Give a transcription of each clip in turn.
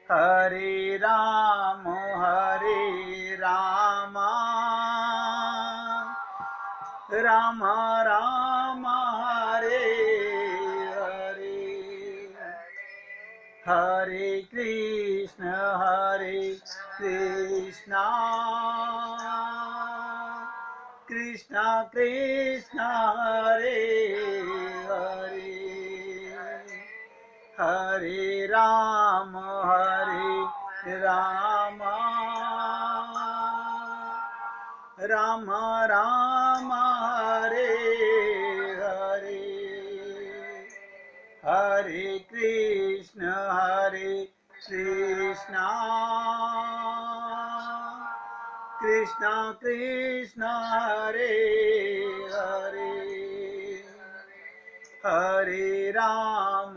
हरे राम राम राम हरे हरे, हरे कृष्ण कृष्ण कृष्ण हरे हरे, हरे राम राम राम हरे हरे, हरे कृष्ण कृष्ण कृष्ण हरे हरे, हरे राम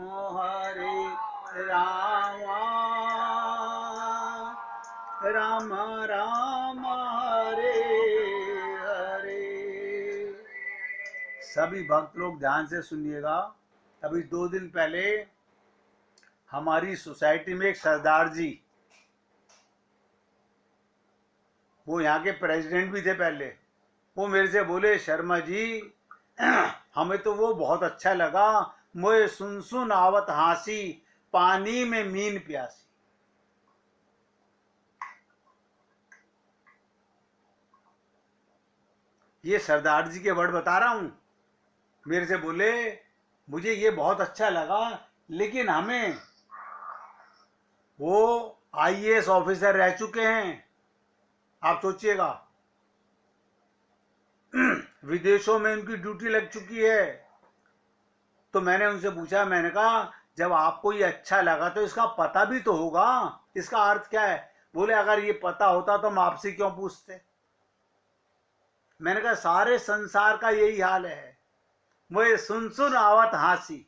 राम राम हरे हरे। सभी भक्त लोग ध्यान से सुनिएगा। अभी 2 दिन पहले हमारी सोसाइटी में एक सरदार जी, वो यहाँ के प्रेसिडेंट भी थे पहले, वो मेरे से बोले, शर्मा जी हमें तो वो बहुत अच्छा लगा, मोए सुन सुन आवत हासी, पानी में मीन प्यासी। ये सरदार जी के वर्ड बता रहा हूं। मेरे से बोले, मुझे ये बहुत अच्छा लगा, लेकिन हमें, वो आईएएस ऑफिसर रह चुके हैं, आप सोचिएगा, विदेशों में उनकी ड्यूटी लग चुकी है। तो मैंने उनसे पूछा, मैंने कहा जब आपको ये अच्छा लगा तो इसका पता भी तो होगा, इसका अर्थ क्या है? बोले, अगर ये पता होता तो हम आपसे क्यों पूछते। मैंने कहा सारे संसार का यही हाल है, मुझे सुन सुन आवत हासी,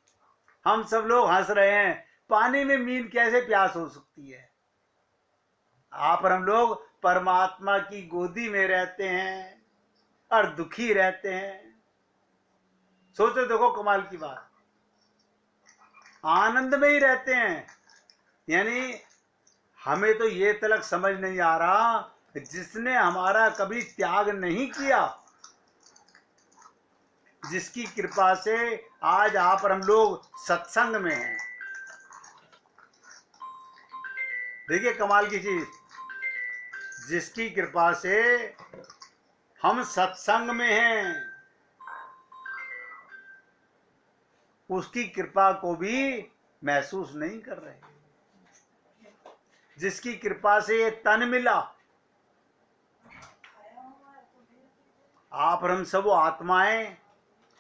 हम सब लोग हंस रहे हैं, पानी में मीन कैसे प्यास हो सकती है। आप और हम लोग परमात्मा की गोदी में रहते हैं और दुखी रहते हैं। सोचो, देखो कमाल की बात, आनंद में ही रहते हैं। यानी हमें तो ये तलक समझ नहीं आ रहा, जिसने हमारा कभी त्याग नहीं किया, जिसकी कृपा से आज आप और हम लोग सत्संग में हैं। देखिए कमाल की चीज, जिसकी कृपा से हम सत्संग में हैं, उसकी कृपा को भी महसूस नहीं कर रहे। जिसकी कृपा से ये तन मिला, आप और हम सब आत्माएं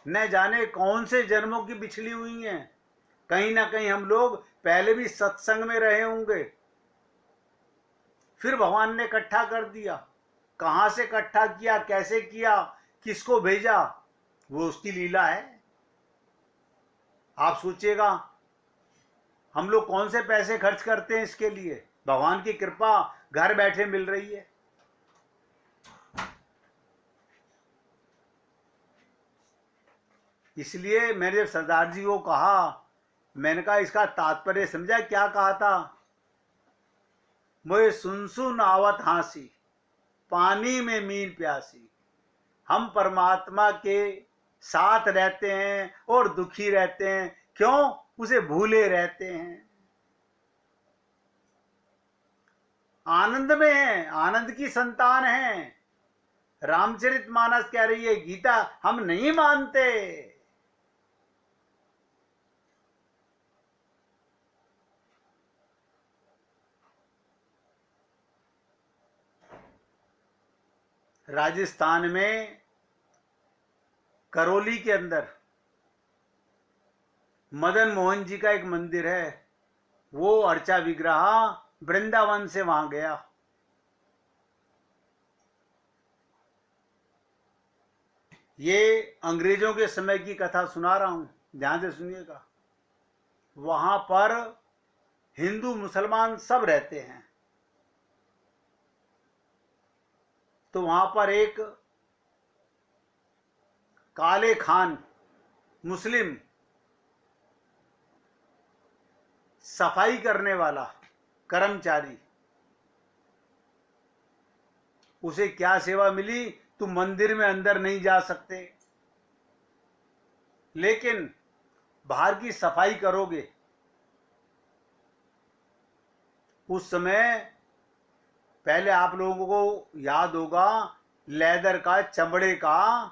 न जाने कौन से जन्मों की बिछड़ी हुई हैं। कहीं ना कहीं हम लोग पहले भी सत्संग में रहे होंगे, फिर भगवान ने इकट्ठा कर दिया। कहां से इकट्ठा किया, कैसे किया, किसको भेजा, वो उसकी लीला है। आप सोचिएगा, हम लोग कौन से पैसे खर्च करते हैं इसके लिए, भगवान की कृपा घर बैठे मिल रही है। इसलिए मैंने जब सरदार जी को कहा, मैंने कहा इसका तात्पर्य समझा क्या कहा था? मुझे सुन सुन आवत हासी, पानी में मीन प्यासी। हम परमात्मा के साथ रहते हैं और दुखी रहते हैं, क्यों? उसे भूले रहते हैं। आनंद में हैं, आनंद की संतान हैं। रामचरितमानस कह रही है, गीता हम नहीं मानते। राजस्थान में करौली के अंदर मदन मोहन जी का एक मंदिर है। वो अर्चा विग्रह वृंदावन से वहां गया। ये अंग्रेजों के समय की कथा सुना रहा हूं, ध्यान से सुनिएगा। वहां पर हिंदू मुसलमान सब रहते हैं। तो वहां पर एक काले खान मुस्लिम सफाई करने वाला कर्मचारी, उसे क्या सेवा मिली? तुम मंदिर में अंदर नहीं जा सकते, लेकिन बाहर की सफाई करोगे। उस समय पहले आप लोगों को याद होगा, लेदर का, चमड़े का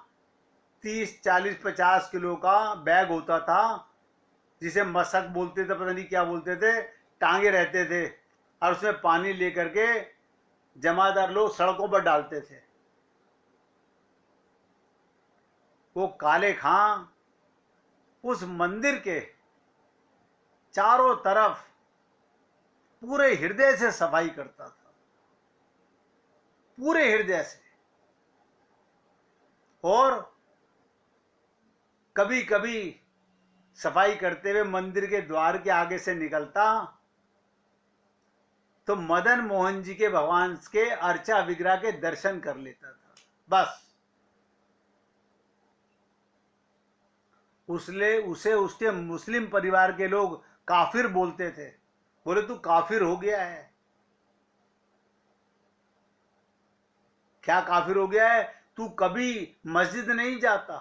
30, 40, 50 किलो का बैग होता था, जिसे मशक बोलते थे, पता नहीं क्या बोलते थे, टांगे रहते थे, और उसमें पानी लेकर के जमादार लोग सड़कों पर डालते थे। वो काले खां उस मंदिर के चारों तरफ पूरे हृदय से सफाई करता था, पूरे हृदय से। और कभी कभी सफाई करते हुए मंदिर के द्वार के आगे से निकलता तो मदन मोहन जी के भगवान के अर्चा विग्रह के दर्शन कर लेता था, बस। उसे उसके मुस्लिम परिवार के लोग काफिर बोलते थे। बोले तू काफिर हो गया है। क्या काफिर हो गया है? तू कभी मस्जिद नहीं जाता।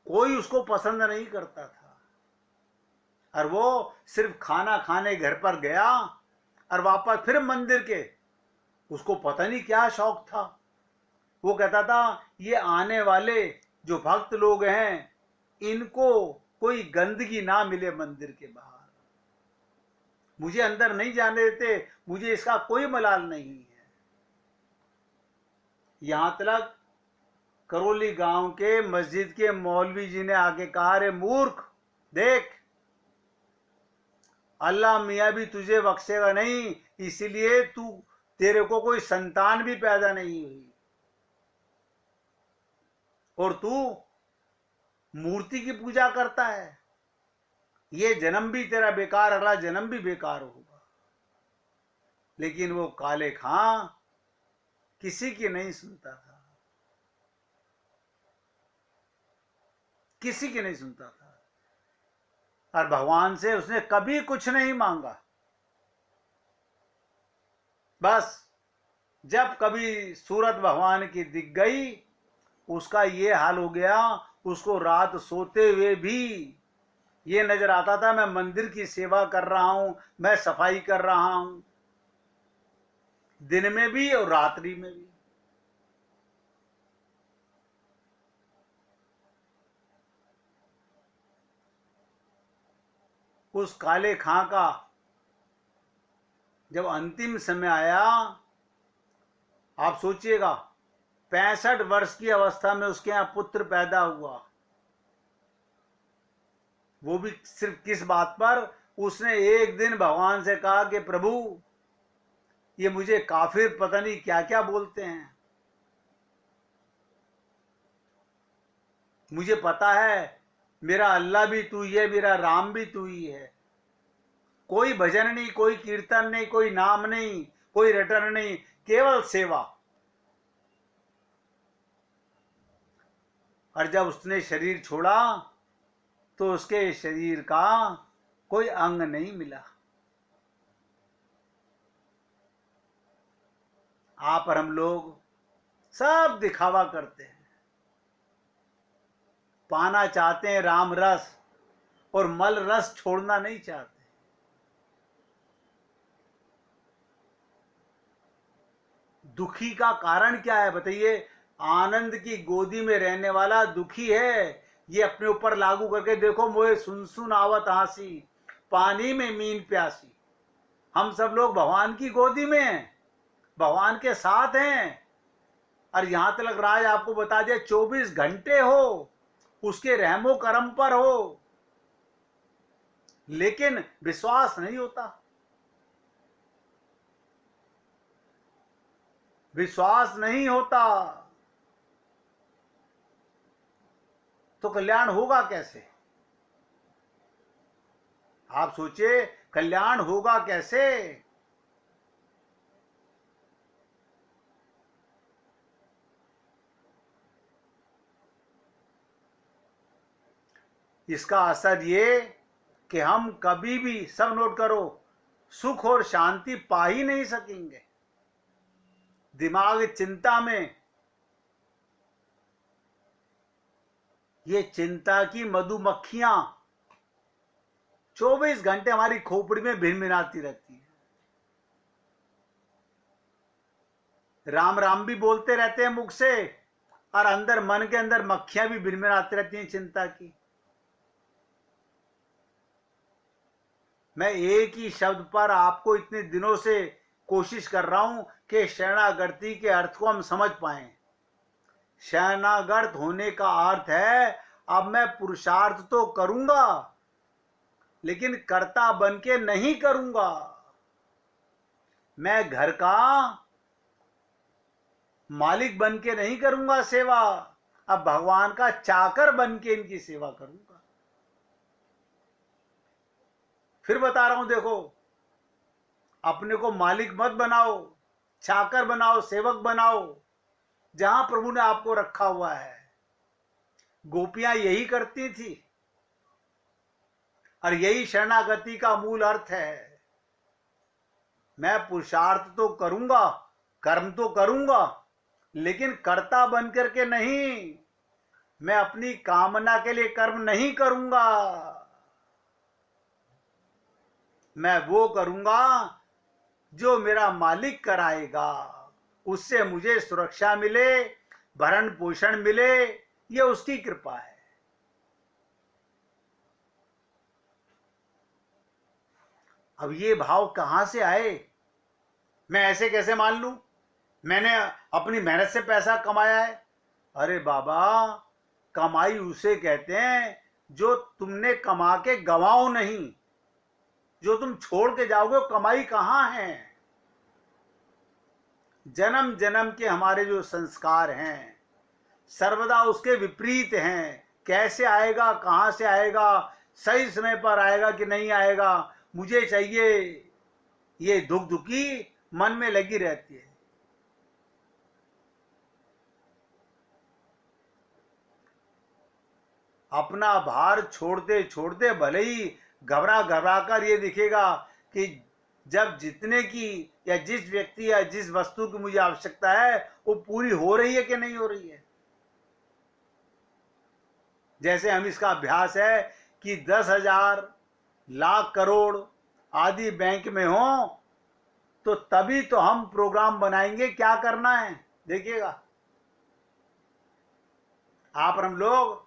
कोई उसको पसंद नहीं करता था, और वो सिर्फ खाना खाने घर पर गया और वापस फिर मंदिर के। उसको पता नहीं क्या शौक था। वो कहता था ये आने वाले जो भक्त लोग हैं, इनको कोई गंदगी ना मिले मंदिर के बाहर, मुझे अंदर नहीं जाने देते, मुझे इसका कोई मलाल नहीं है। यहां तक करौली गांव के मस्जिद के मौलवी जी ने आके कहा, रे मूर्ख, देख अल्लाह मियाँ भी तुझे बख्शेगा नहीं, इसलिए तेरे को कोई संतान भी पैदा नहीं हुई, और तू मूर्ति की पूजा करता है। ये जन्म भी तेरा बेकार, अगला जन्म भी बेकार होगा। लेकिन वो काले खां किसी की नहीं सुनता था, किसी की नहीं सुनता था। और भगवान से उसने कभी कुछ नहीं मांगा। बस जब कभी सूरत भगवान की दिख गई, उसका ये हाल हो गया, उसको रात सोते हुए भी ये नजर आता था, मैं मंदिर की सेवा कर रहा हूं, मैं सफाई कर रहा हूं, दिन में भी और रात्रि में भी। उस काले खां का जब अंतिम समय आया, आप सोचिएगा 65 वर्ष की अवस्था में उसके यहां पुत्र पैदा हुआ। वो भी सिर्फ किस बात पर? उसने एक दिन भगवान से कहा कि प्रभु, ये मुझे काफिर पता नहीं क्या क्या बोलते हैं, मुझे पता है मेरा अल्लाह भी तू ही है, मेरा राम भी तू ही है। कोई भजन नहीं, कोई कीर्तन नहीं, कोई नाम नहीं, कोई रटन नहीं, केवल सेवा। और जब उसने शरीर छोड़ा तो उसके शरीर का कोई अंग नहीं मिला। आप और हम लोग सब दिखावा करते हैं, पाना चाहते हैं राम रस, और मल रस छोड़ना नहीं चाहते। दुखी का कारण क्या है बताइए? आनंद की गोदी में रहने वाला दुखी है। ये अपने ऊपर लागू करके देखो, मोए सुन सुन आवत हंसी, पानी में मीन प्यासी। हम सब लोग भगवान की गोदी में हैं, भगवान के साथ हैं। और यहां तक राज आपको बता दिया, 24 घंटे हो उसके रहमो करम पर हो, लेकिन विश्वास नहीं होता। विश्वास नहीं होता तो कल्याण होगा कैसे? आप सोचिए, कल्याण होगा कैसे? इसका असर ये कि हम कभी भी, सब नोट करो, सुख और शांति पा ही नहीं सकेंगे। दिमाग चिंता में, ये चिंता की मधुमक्खियां 24 घंटे हमारी खोपड़ी में भिनभिनाती रहती है। राम राम भी बोलते रहते हैं मुख से, और अंदर, मन के अंदर मक्खियां भी भिनभिनाती रहती हैं चिंता की। मैं एक ही शब्द पर आपको इतने दिनों से कोशिश कर रहा हूं कि शरणागति के अर्थ को हम समझ पाएं। शरणागत होने का अर्थ है, अब मैं पुरुषार्थ तो करूंगा लेकिन कर्ता बन के नहीं करूंगा। मैं घर का मालिक बन के नहीं करूंगा सेवा, अब भगवान का चाकर बन के इनकी सेवा करूंगा। फिर बता रहा हूं, देखो, अपने को मालिक मत बनाओ, चाकर बनाओ, सेवक बनाओ, जहां प्रभु ने आपको रखा हुआ है। गोपियां यही करती थी, और यही शरणागति का मूल अर्थ है। मैं पुरुषार्थ तो करूंगा, कर्म तो करूंगा, लेकिन कर्ता बन करके नहीं। मैं अपनी कामना के लिए कर्म नहीं करूंगा, मैं वो करूंगा जो मेरा मालिक कराएगा। उससे मुझे सुरक्षा मिले, भरण पोषण मिले, ये उसकी कृपा है। अब ये भाव कहां से आए? मैं ऐसे कैसे मान लूं मैंने अपनी मेहनत से पैसा कमाया है? अरे बाबा, कमाई उसे कहते हैं जो तुमने कमा के गवाओ नहीं। जो तुम छोड़ के जाओगे वो कमाई कहां है? जन्म जन्म के हमारे जो संस्कार हैं सर्वदा उसके विपरीत हैं। कैसे आएगा, कहां से आएगा, सही समय पर आएगा कि नहीं आएगा, मुझे चाहिए, ये दुख दुखी मन में लगी रहती है। अपना भार छोड़ते छोड़ते भले ही घबरा घबरा कर ये दिखेगा कि जब जितने की या जिस व्यक्ति या जिस वस्तु की मुझे आवश्यकता है वो पूरी हो रही है कि नहीं हो रही है। जैसे हम इसका अभ्यास है कि 10,000 लाख करोड़ आदि बैंक में हो तो तभी तो हम प्रोग्राम बनाएंगे क्या करना है। देखिएगा, आप और हम लोग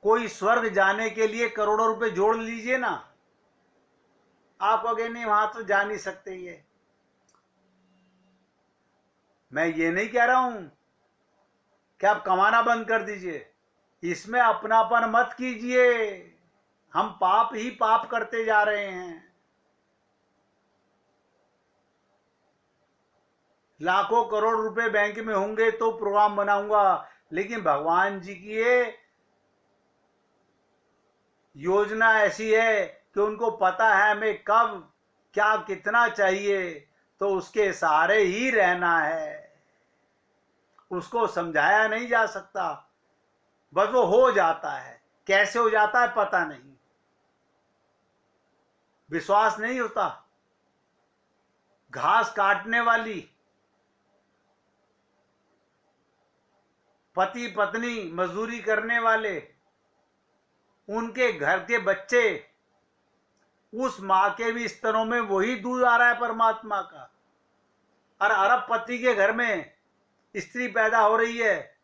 कोई स्वर्ग जाने के लिए करोड़ों रुपए जोड़ लीजिए ना, आप कहोगे नहीं वहां तो जा नहीं सकते। ये मैं ये नहीं कह रहा हूं कि आप कमाना बंद कर दीजिए, इसमें अपनापन मत कीजिए। हम पाप ही पाप करते जा रहे हैं। लाखों करोड़ रुपए बैंक में होंगे तो प्रोग्राम बनाऊंगा, लेकिन भगवान जी की ये योजना ऐसी है कि उनको पता है हमें कब क्या कितना चाहिए, तो उसके सहारे ही रहना है। उसको समझाया नहीं जा सकता, बस वो हो जाता है। कैसे हो जाता है पता नहीं, विश्वास नहीं होता। घास काटने वाली पति पत्नी, मजदूरी करने वाले, उनके घर के बच्चे, उस मां के भी स्तनों में वही दूध आ रहा है परमात्मा का। और अरबपति के घर में स्त्री पैदा हो रही है,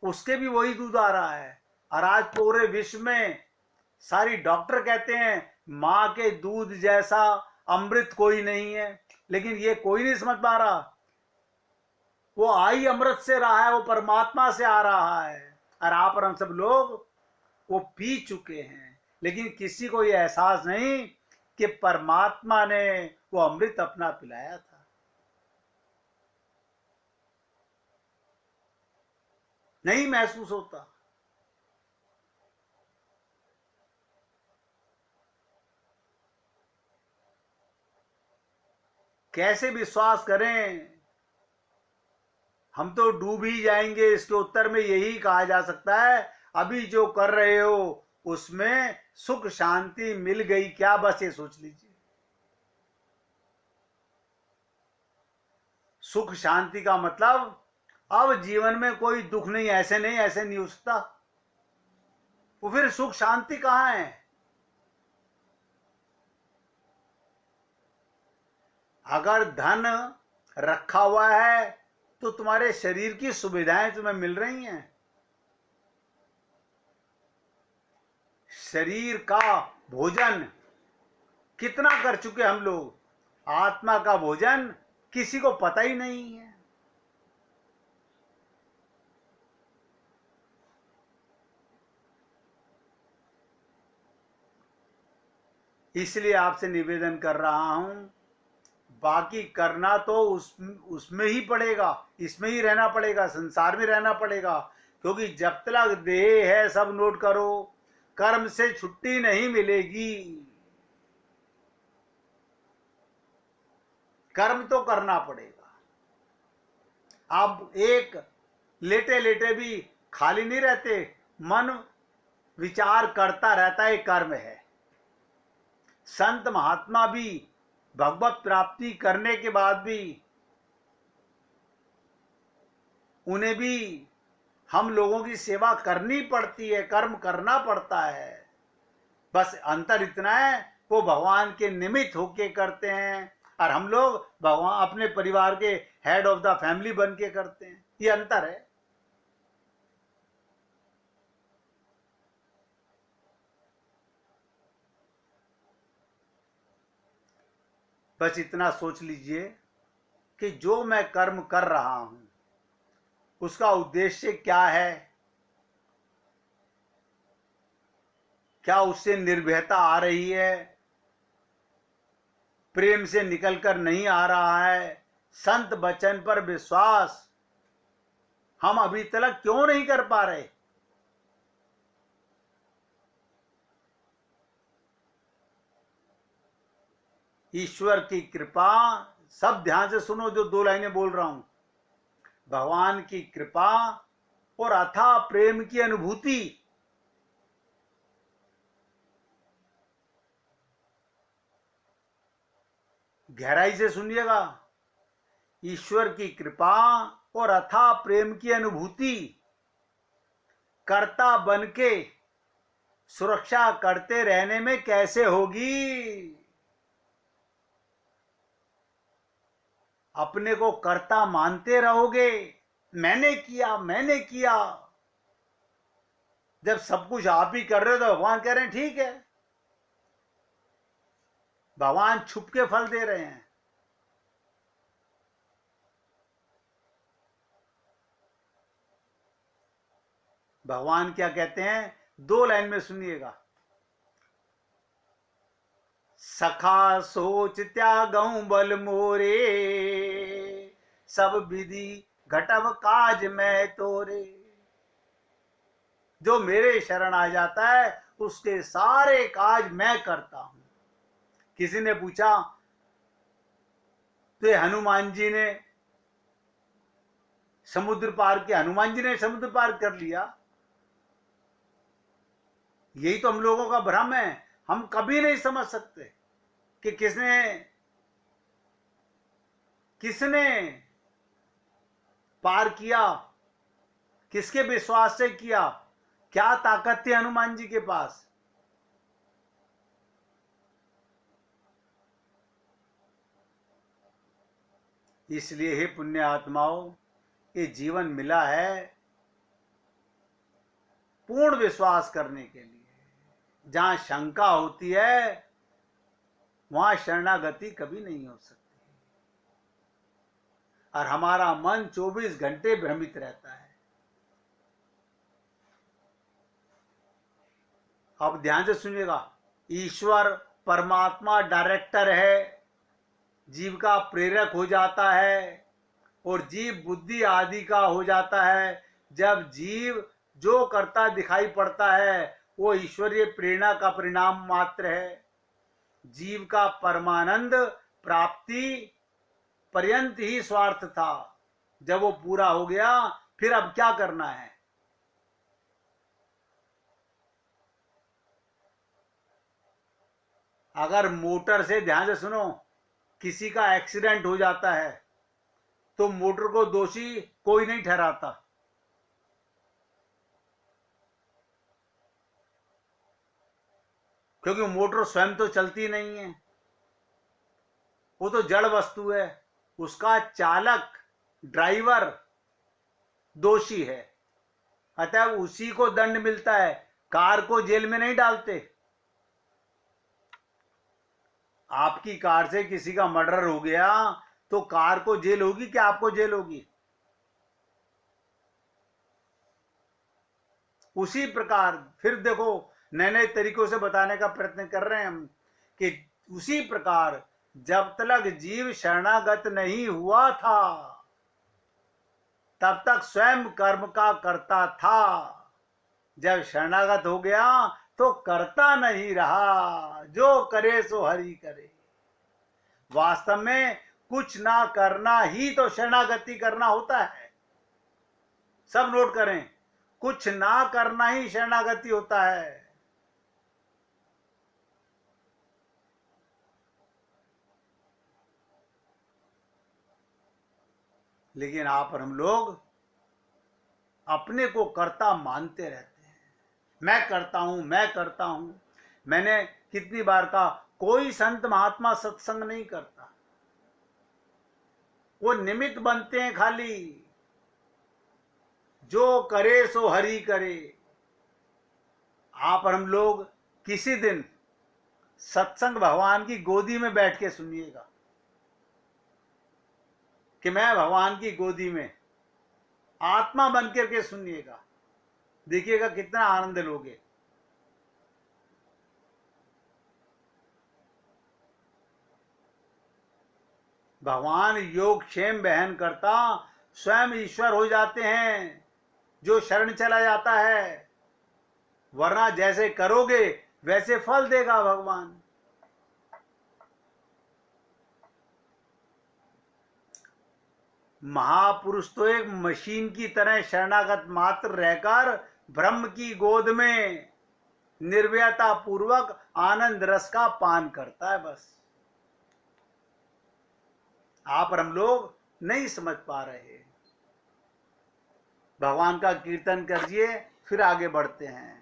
उसके भी वही दूध आ रहा है। और आज पूरे विश्व में सारी डॉक्टर कहते हैं मां के दूध जैसा अमृत कोई नहीं है, लेकिन ये कोई नहीं समझ पा रहा। वो आई अमृत से रहा है, वो परमात्मा से आ रहा है। और आप और हम सब लोग वो पी चुके हैं, लेकिन किसी को ये एहसास नहीं कि परमात्मा ने वो अमृत अपना पिलाया था। नहीं महसूस होता। कैसे विश्वास करें? हम तो डूब ही जाएंगे। इसके उत्तर में यही कहा जा सकता है, अभी जो कर रहे हो उसमें सुख शांति मिल गई क्या, बस ये सोच लीजिए। सुख शांति का मतलब अब जीवन में कोई दुख नहीं, ऐसे नहीं हो सकता। वो फिर सुख शांति कहां है? अगर धन रखा हुआ है तो तुम्हारे शरीर की सुविधाएं तुम्हें मिल रही हैं। शरीर का भोजन कितना कर चुके हम लोग, आत्मा का भोजन किसी को पता ही नहीं है। इसलिए आपसे निवेदन कर रहा हूं, बाकी करना तो उसमें ही पड़ेगा, इसमें ही रहना पड़ेगा, संसार में रहना पड़ेगा। क्योंकि जब तक देह है, सब नोट करो, कर्म से छुट्टी नहीं मिलेगी। कर्म तो करना पड़ेगा। आप एक लेटे लेटे भी खाली नहीं रहते, मन विचार करता रहता है, कर्म है। संत महात्मा भी भगवत प्राप्ति करने के बाद भी, उन्हें भी हम लोगों की सेवा करनी पड़ती है, कर्म करना पड़ता है। बस अंतर इतना है, वो भगवान के निमित्त होके करते हैं और हम लोग भगवान अपने परिवार के हेड ऑफ द फैमिली बन के करते हैं। ये अंतर है। बस इतना सोच लीजिए कि जो मैं कर्म कर रहा हूं उसका उद्देश्य क्या है, क्या उससे निर्भयता आ रही है, प्रेम से निकलकर नहीं आ रहा है, संत वचन पर विश्वास हम अभी तक क्यों नहीं कर पा रहे? ईश्वर की कृपा, सब ध्यान से सुनो जो 2 लाइनें बोल रहा हूं। भगवान की कृपा और अथाह प्रेम की अनुभूति, गहराई से सुनिएगा। ईश्वर की कृपा और अथाह प्रेम की अनुभूति कर्ता बन के सुरक्षा करते रहने में कैसे होगी? अपने को कर्ता मानते रहोगे, मैंने किया मैंने किया। जब सब कुछ आप ही कर रहे हो तो भगवान कह रहे हैं ठीक है। भगवान छुप के फल दे रहे हैं। भगवान क्या कहते हैं, 2 लाइन में सुनिएगा। सखा सोच त्यागऊं बल मोरे, सब विधि घटव काज मैं तोरे। जो मेरे शरण आ जाता है उसके सारे काज मैं करता हूं। किसी ने पूछा तो हनुमान जी ने समुद्र पार किया, हनुमान जी ने समुद्र पार कर लिया। यही तो हम लोगों का भ्रम है। हम कभी नहीं समझ सकते कि किसने पार किया, किसके विश्वास से किया, क्या ताकत थी हनुमान जी के पास। इसलिए हे पुण्य आत्माओं, ये जीवन मिला है पूर्ण विश्वास करने के लिए। जहां शंका होती है वहां शरणागति कभी नहीं हो सकती, और हमारा मन 24 घंटे भ्रमित रहता है। अब ध्यान से सुनिएगा। ईश्वर परमात्मा डायरेक्टर है, जीव का प्रेरक हो जाता है और जीव बुद्धि आदि का हो जाता है। जब जीव जो करता दिखाई पड़ता है वो ईश्वरीय प्रेरणा का परिणाम मात्र है। जीव का परमानंद प्राप्ति पर्यंत ही स्वार्थ था। जब वो पूरा हो गया फिर अब क्या करना है? अगर मोटर से, ध्यान से सुनो, किसी का एक्सीडेंट हो जाता है तो मोटर को दोषी कोई नहीं ठहराता, क्योंकि मोटर स्वयं तो चलती नहीं है, वो तो जड़ वस्तु है। उसका चालक, ड्राइवर दोषी है, अतः उसी को दंड मिलता है, कार को जेल में नहीं डालते। आपकी कार से किसी का मर्डर हो गया तो कार को जेल होगी कि आपको जेल होगी? उसी प्रकार फिर देखो, नए नए तरीकों से बताने का प्रयत्न कर रहे हैं हम कि उसी प्रकार जब तक जीव शरणागत नहीं हुआ था तब तक स्वयं कर्म का करता था, जब शरणागत हो गया तो करता नहीं रहा, जो करे सो हरि करे। वास्तव में कुछ ना करना ही तो शरणागति करना होता है। सब नोट करें, कुछ ना करना ही शरणागति होता है। लेकिन आप और हम लोग अपने को कर्ता मानते रहते हैं, मैं करता हूं, मैं करता हूं। मैंने कितनी बार कहा, कोई संत महात्मा सत्संग नहीं करता, वो निमित्त बनते हैं खाली। जो करे सो हरि करे। आप और हम लोग किसी दिन सत्संग भगवान की गोदी में बैठ के सुनिएगा कि मैं भगवान की गोदी में आत्मा बन करके सुनिएगा, देखिएगा कितना आनंद लोगे। भगवान योग क्षेम बहन करता स्वयं ईश्वर हो जाते हैं जो शरण चला जाता है, वरना जैसे करोगे वैसे फल देगा भगवान। महापुरुष तो एक मशीन की तरह शरणागत मात्र रहकर ब्रह्म की गोद में निर्भयता पूर्वक आनंद रस का पान करता है, बस। आप और हम लोग नहीं समझ पा रहे। भगवान का कीर्तन करिए, फिर आगे बढ़ते हैं।